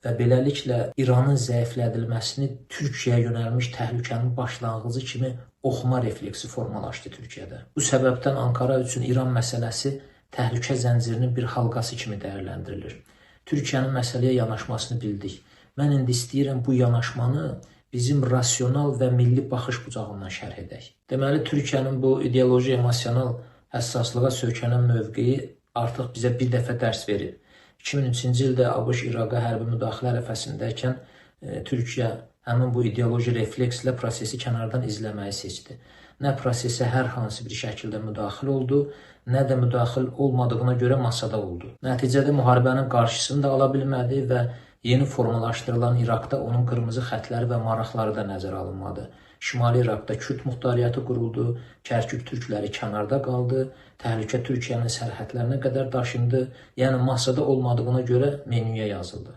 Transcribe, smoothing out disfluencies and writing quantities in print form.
və beləliklə İranın zəiflədilməsini Türkiyəyə yönəlmiş təhlükənin başlanğıcı kimi oxuma refleksi formalaşdı Türkiyədə. Bu səbəbdən Ankara üçün İran məsələsi təhlükə zəncirinin bir halqası kimi dəyərləndirilir. Türkiyənin məsələyə yanaşmasını bildik. Mən indi istəyirəm bu yanaşmanı bizim rasional və milli baxış bucağından şərh edək. Deməli, Türkiyənin bu ideoloji, emosional həssaslığa söykənən mövqeyi artıq bizə bir dəfə dərs verir. 2003-cü ildə ABŞ İraqa hərbi müdaxilə ərəfəsindəykən Türkiyə həmin bu ideoloji reflekslə prosesi kənardan izləməyi seçdi. Nə prosesə hər hansı bir şəkildə müdaxil oldu, nə də müdaxil olmadığına görə masada oldu. Nəticədə müharibənin qarşısını da ala bilmədi və yeni formalaşdırılan İraqda onun qırmızı xətləri və maraqları da nəzərə alınmadı. Şimali İraqda Kürd muxtariyyəti quruldu, Kərkük türkləri kənarda qaldı, təhlükə Türkiyənin sərhədlərinə qədər daşındı, yəni masada olmadığına görə menyuya yazıldı.